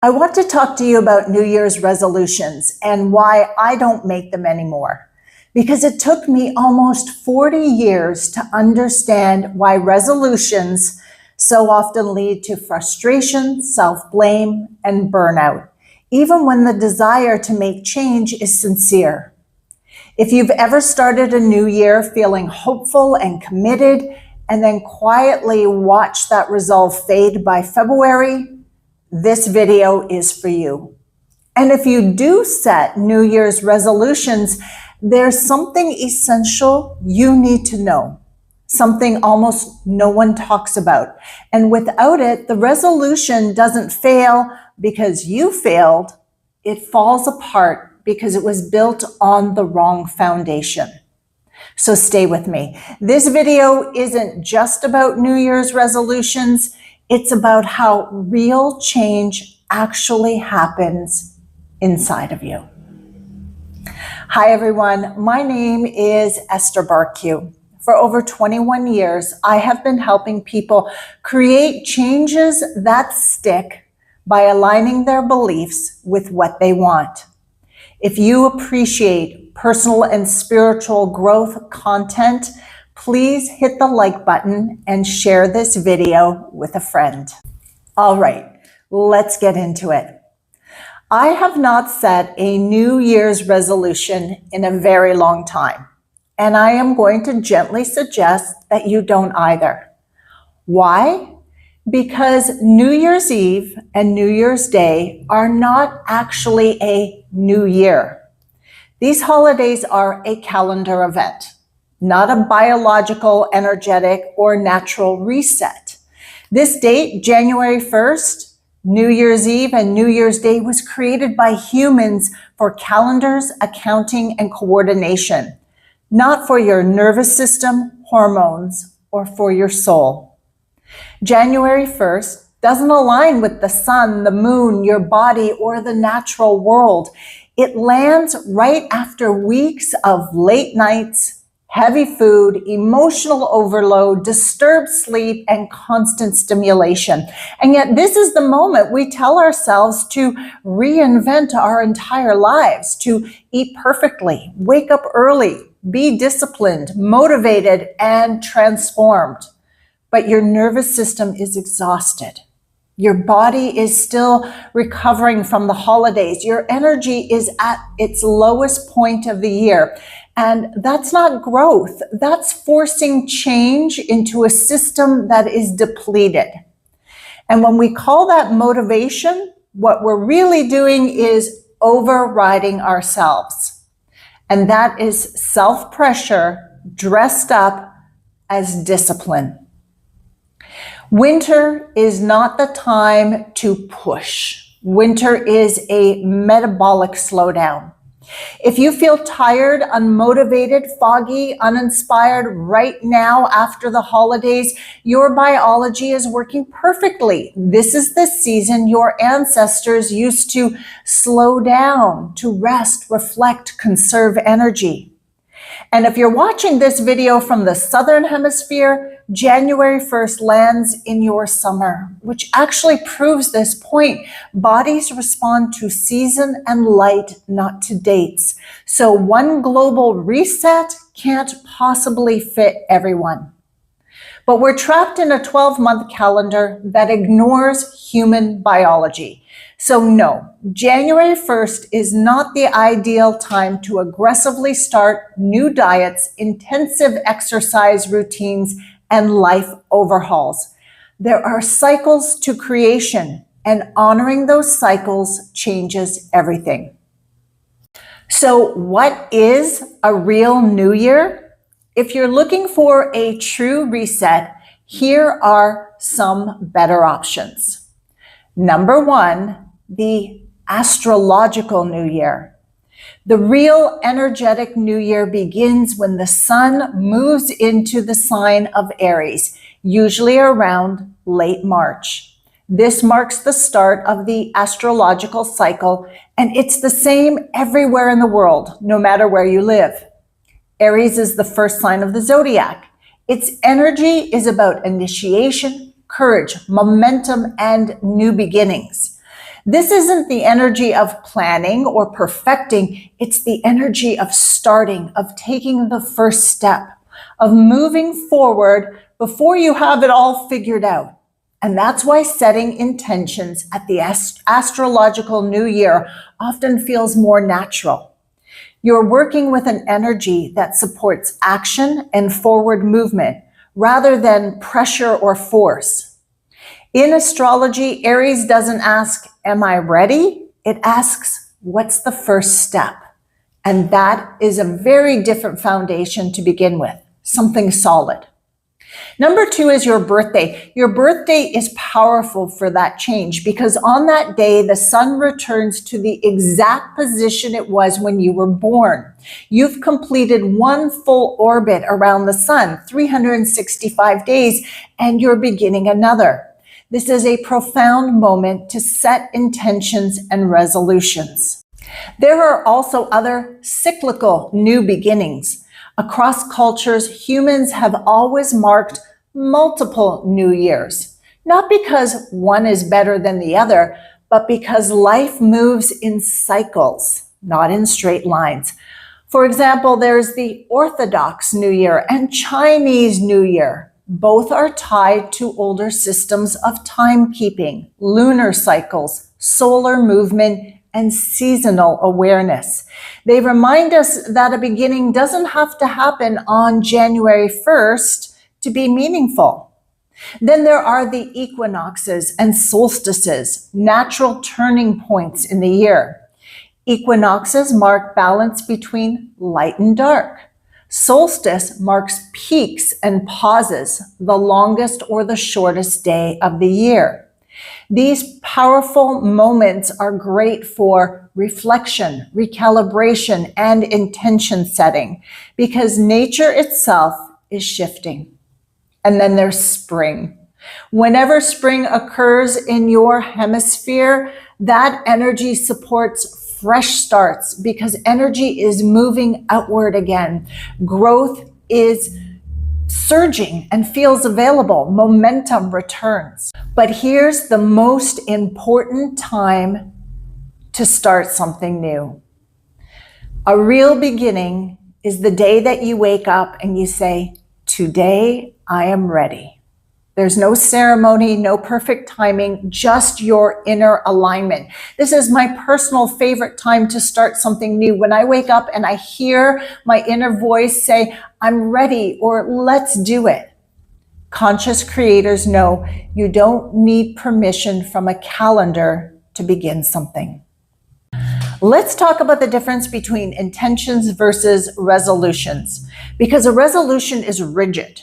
I want to talk to you about New Year's resolutions and why I don't make them anymore. Because it took me almost 40 years to understand why resolutions so often lead to frustration, self-blame, and burnout, even when the desire to make change is sincere. If you've ever started a new year feeling hopeful and committed, and then quietly watched that resolve fade by February, this video is for you. And if you do set New Year's resolutions, there's something essential you need to know, something almost no one talks about. And without it, the resolution doesn't fail because you failed. It falls apart because it was built on the wrong foundation. So stay with me. This video isn't just about New Year's resolutions. It's about how real change actually happens inside of you. Hi, everyone. My name is Esther Bartkiw. For over 21 years, I have been helping people create changes that stick by aligning their beliefs with what they want. If you appreciate personal and spiritual growth content, please hit the like button and share this video with a friend. All right, let's get into it. I have not set a New Year's resolution in a very long time, and I am going to gently suggest that you don't either. Why? Because New Year's Eve and New Year's Day are not actually a new year. These holidays are a calendar event, not a biological, energetic, or natural reset. This date, January 1st, New Year's Eve and New Year's Day, was created by humans for calendars, accounting, and coordination, not for your nervous system, hormones, or for your soul. January 1st doesn't align with the sun, the moon, your body, or the natural world. It lands right after weeks of late nights, heavy food, emotional overload, disturbed sleep, and constant stimulation. And yet this is the moment we tell ourselves to reinvent our entire lives, to eat perfectly, wake up early, be disciplined, motivated, and transformed. But your nervous system is exhausted. Your body is still recovering from the holidays. Your energy is at its lowest point of the year. And that's not growth. That's forcing change into a system that is depleted. And when we call that motivation, what we're really doing is overriding ourselves. And that is self-pressure dressed up as discipline. Winter is not the time to push. Winter is a metabolic slowdown. If you feel tired, unmotivated, foggy, uninspired right now after the holidays, your biology is working perfectly. This is the season your ancestors used to slow down, to rest, reflect, conserve energy. And if you're watching this video from the Southern Hemisphere, January 1st lands in your summer, which actually proves this point. Bodies respond to season and light, not to dates. So one global reset can't possibly fit everyone. But we're trapped in a 12-month calendar that ignores human biology. So no, January 1st is not the ideal time to aggressively start new diets, intensive exercise routines, and life overhauls. There are cycles to creation, and honoring those cycles changes everything. So what is a real new year? If you're looking for a true reset, here are some better options. Number one, the astrological new year. The real energetic new year begins when the sun moves into the sign of Aries, usually around late March. This marks the start of the astrological cycle, and it's the same everywhere in the world, no matter where you live. Aries is the first sign of the zodiac. Its energy is about initiation, courage, momentum, and new beginnings. This isn't the energy of planning or perfecting. It's the energy of starting, of taking the first step, of moving forward before you have it all figured out. And that's why setting intentions at the astrological new year often feels more natural. You're working with an energy that supports action and forward movement rather than pressure or force. In astrology, Aries doesn't ask, "Am I ready?" It asks, "What's the first step?" And that is a very different foundation to begin with, something solid. Number 2 is your birthday. Your birthday is powerful for that change because on that day, the sun returns to the exact position it was when you were born. You've completed one full orbit around the sun, 365 days, and you're beginning another. This is a profound moment to set intentions and resolutions. There are also other cyclical new beginnings. Across cultures, humans have always marked multiple new years, not because one is better than the other, but because life moves in cycles, not in straight lines. For example, there's the Orthodox New Year and Chinese New Year. Both are tied to older systems of timekeeping, lunar cycles, solar movement, and seasonal awareness. They remind us that a beginning doesn't have to happen on January 1st to be meaningful. Then there are the equinoxes and solstices, natural turning points in the year. Equinoxes mark balance between light and dark. Solstice marks peaks and pauses, the longest or the shortest day of the year. These powerful moments are great for reflection, recalibration, and intention setting because nature itself is shifting. And then there's spring. Whenever spring occurs in your hemisphere, that energy supports fresh starts because energy is moving outward again. Growth is surging and feels available. Momentum returns. But here's the most important time to start something new. A real beginning is the day that you wake up and you say, "Today I am ready." There's no ceremony, no perfect timing, just your inner alignment. This is my personal favorite time to start something new. When I wake up and I hear my inner voice say, "I'm ready," or "Let's do it." Conscious creators know you don't need permission from a calendar to begin something. Let's talk about the difference between intentions versus resolutions, because a resolution is rigid,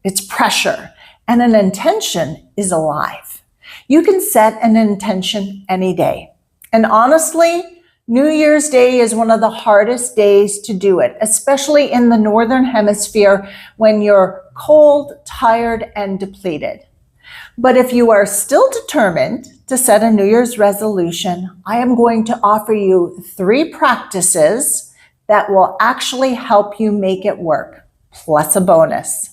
it's pressure, and an intention is alive. You can set an intention any day. And honestly, New Year's Day is one of the hardest days to do it, especially in the Northern Hemisphere when you're cold, tired, and depleted. But if you are still determined to set a New Year's resolution, I am going to offer you 3 practices that will actually help you make it work, plus a bonus.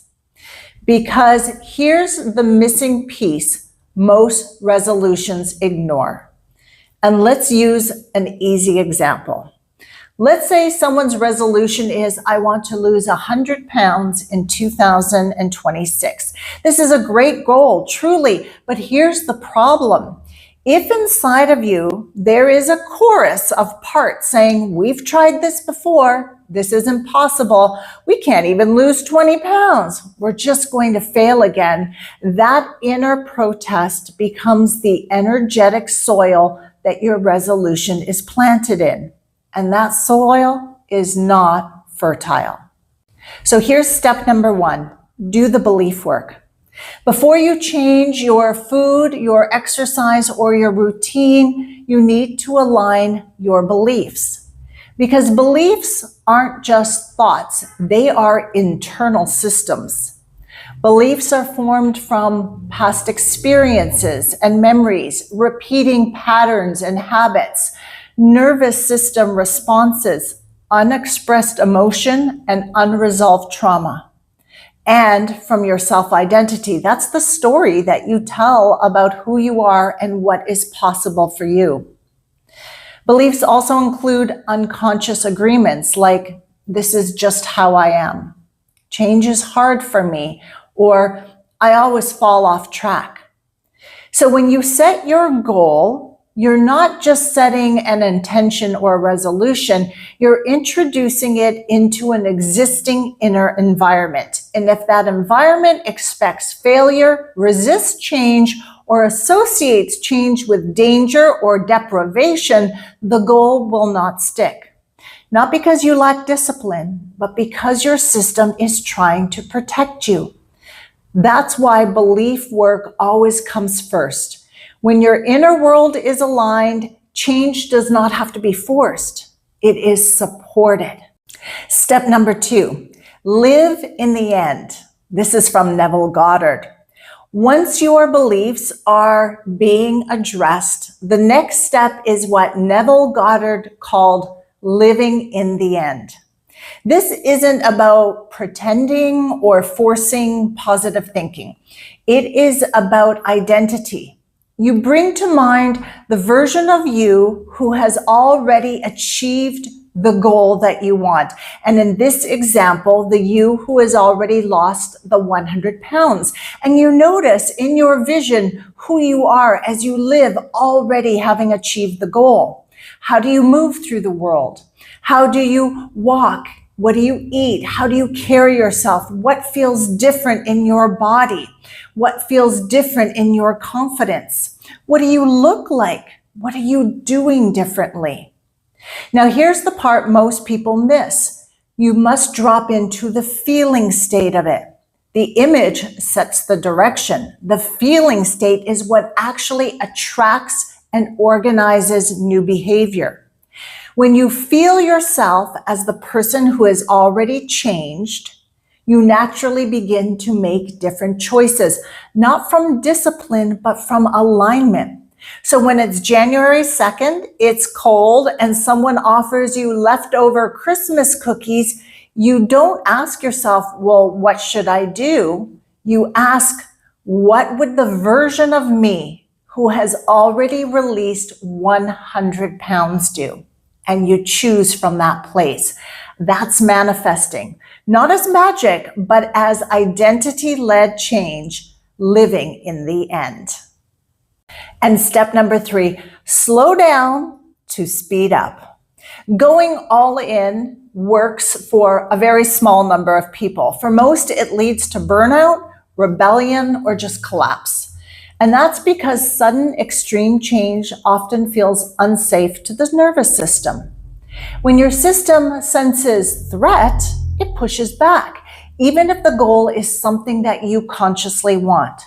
Because here's the missing piece most resolutions ignore. And let's use an easy example. Let's say someone's resolution is, "I want to lose 100 pounds in 2026. This is a great goal, truly, but here's the problem. If inside of you, there is a chorus of parts saying, "We've tried this before, this is impossible, we can't even lose 20 pounds, we're just going to fail again," that inner protest becomes the energetic soil that your resolution is planted in. And that soil is not fertile. So here's step number 1, do the belief work. Before you change your food, your exercise, or your routine, you need to align your beliefs. Because beliefs aren't just thoughts, they are internal systems. Beliefs are formed from past experiences and memories, repeating patterns and habits, nervous system responses, unexpressed emotion, and unresolved trauma. and from your self-identity. That's the story that you tell about who you are and what is possible for you. Beliefs also include unconscious agreements like, this is just how I am. Change is hard for me, or I always fall off track. So when you set your goal, you're not just setting an intention or a resolution, you're introducing it into an existing inner environment. And if that environment expects failure, resists change, or associates change with danger or deprivation, the goal will not stick. Not because you lack discipline, but because your system is trying to protect you. That's why belief work always comes first. When your inner world is aligned, change does not have to be forced. It is supported. Step number 2, live in the end. This is from Neville Goddard. Once your beliefs are being addressed, the next step is what Neville Goddard called living in the end. This isn't about pretending or forcing positive thinking. It is about identity. You bring to mind the version of you who has already achieved the goal that you want. And in this example, the you who has already lost the 100 pounds. And you notice in your vision who you are as you live already having achieved the goal. How do you move through the world? How do you walk? What do you eat? How do you carry yourself? What feels different in your body? What feels different in your confidence? What do you look like? What are you doing differently? Now, here's the part most people miss. You must drop into the feeling state of it. The image sets the direction. The feeling state is what actually attracts and organizes new behavior. When you feel yourself as the person who has already changed, you naturally begin to make different choices, not from discipline, but from alignment. So when it's January 2nd, it's cold, and someone offers you leftover Christmas cookies, you don't ask yourself, well, what should I do? You ask, what would the version of me who has already released 100 pounds do? And you choose from that place. That's manifesting, not as magic, but as identity-led change, living in the end. And step number 3, slow down to speed up. Going all in works for a very small number of people. For most, it leads to burnout, rebellion, or just collapse. And that's because sudden extreme change often feels unsafe to the nervous system. When your system senses threat, it pushes back, even if the goal is something that you consciously want.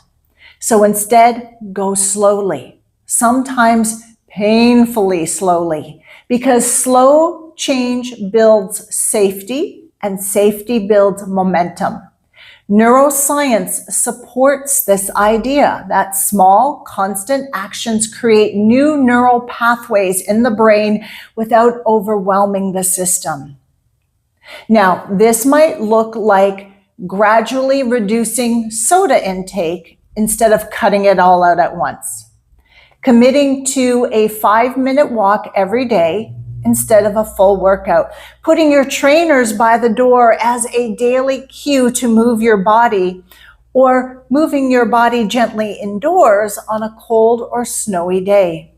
So instead, go slowly, sometimes painfully slowly, because slow change builds safety, and safety builds momentum. Neuroscience supports this idea that small, constant actions create new neural pathways in the brain without overwhelming the system. Now, this might look like gradually reducing soda intake instead of cutting it all out at once. Committing to a 5-minute walk every day instead of a full workout. Putting your trainers by the door as a daily cue to move your body, or moving your body gently indoors on a cold or snowy day.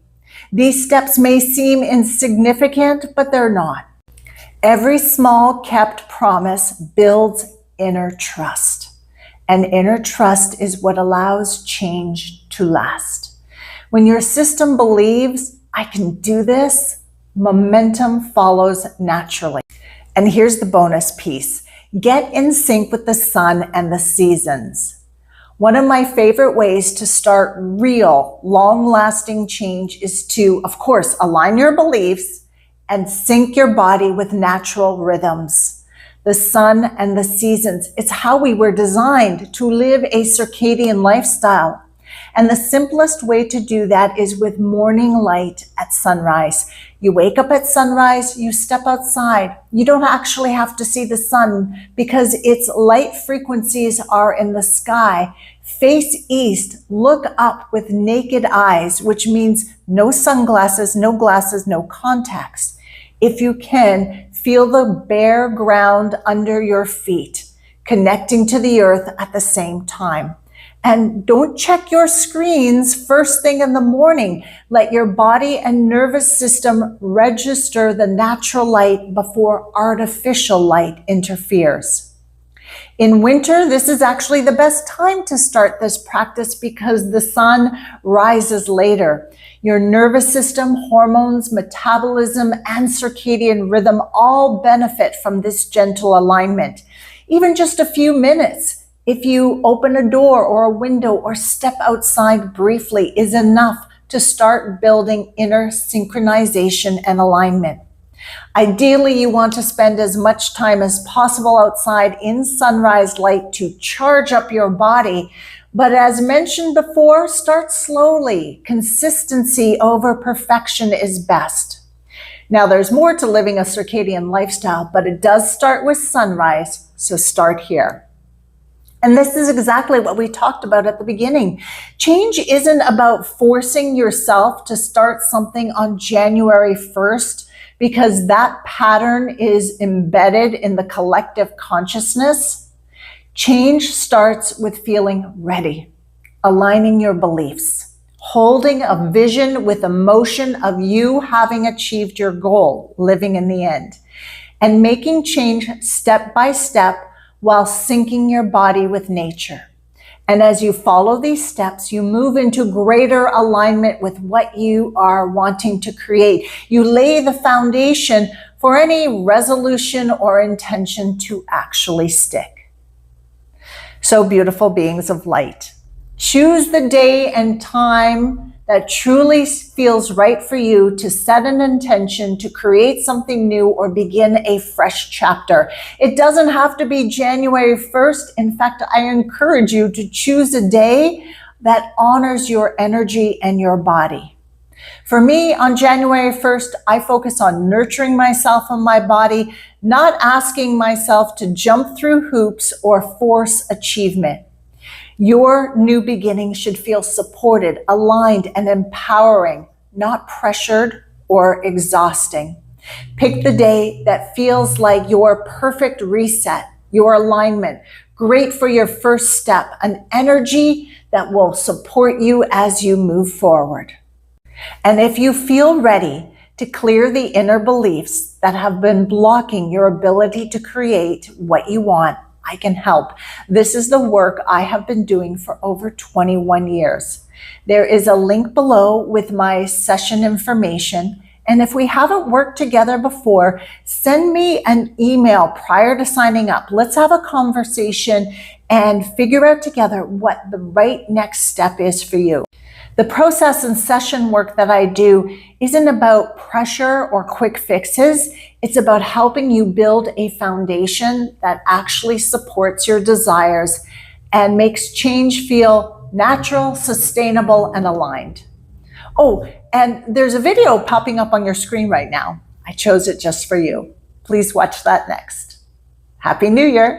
These steps may seem insignificant, but they're not. Every small kept promise builds inner trust. And inner trust is what allows change to last. When your system believes, I can do this, momentum follows naturally. And here's the bonus piece. Get in sync with the sun and the seasons. One of my favorite ways to start real, long-lasting change is to, of course, align your beliefs and sync your body with natural rhythms. The sun and the seasons, it's how we were designed to live a circadian lifestyle. And the simplest way to do that is with morning light at sunrise. You wake up at sunrise, you step outside. You don't actually have to see the sun because its light frequencies are in the sky. Face east, look up with naked eyes, which means no sunglasses, no glasses, no contacts. If you can, feel the bare ground under your feet, connecting to the earth at the same time. And don't check your screens first thing in the morning. Let your body and nervous system register the natural light before artificial light interferes. In winter, this is actually the best time to start this practice because the sun rises later. Your nervous system, hormones, metabolism, and circadian rhythm all benefit from this gentle alignment. Even just a few minutes, if you open a door or a window or step outside briefly, is enough to start building inner synchronization and alignment. Ideally, you want to spend as much time as possible outside in sunrise light to charge up your body. But as mentioned before, start slowly. Consistency over perfection is best. Now, there's more to living a circadian lifestyle, but it does start with sunrise, so start here. And this is exactly what we talked about at the beginning. Change isn't about forcing yourself to start something on January 1st because that pattern is embedded in the collective consciousness. Change starts with feeling ready, aligning your beliefs, holding a vision with emotion of you having achieved your goal, living in the end, and making change step by step while syncing your body with nature. And as you follow these steps, you move into greater alignment with what you are wanting to create. You lay the foundation for any resolution or intention to actually stick. So beautiful beings of light, choose the day and time that truly feels right for you to set an intention to create something new or begin a fresh chapter. It doesn't have to be January 1st. In fact, I encourage you to choose a day that honors your energy and your body. For me, on January 1st, I focus on nurturing myself and my body, not asking myself to jump through hoops or force achievement. Your new beginning should feel supported, aligned, and empowering, not pressured or exhausting. Pick the day that feels like your perfect reset, your alignment, great for your first step, an energy that will support you as you move forward. And if you feel ready to clear the inner beliefs that have been blocking your ability to create what you want, I can help. This is the work I have been doing for over 21 years. There is a link below with my session information. And if we haven't worked together before, send me an email prior to signing up. Let's have a conversation and figure out together what the right next step is for you. The process and session work that I do isn't about pressure or quick fixes. It's about helping you build a foundation that actually supports your desires and makes change feel natural, sustainable, and aligned. Oh, and there's a video popping up on your screen right now. I chose it just for you. Please watch that next. Happy New Year.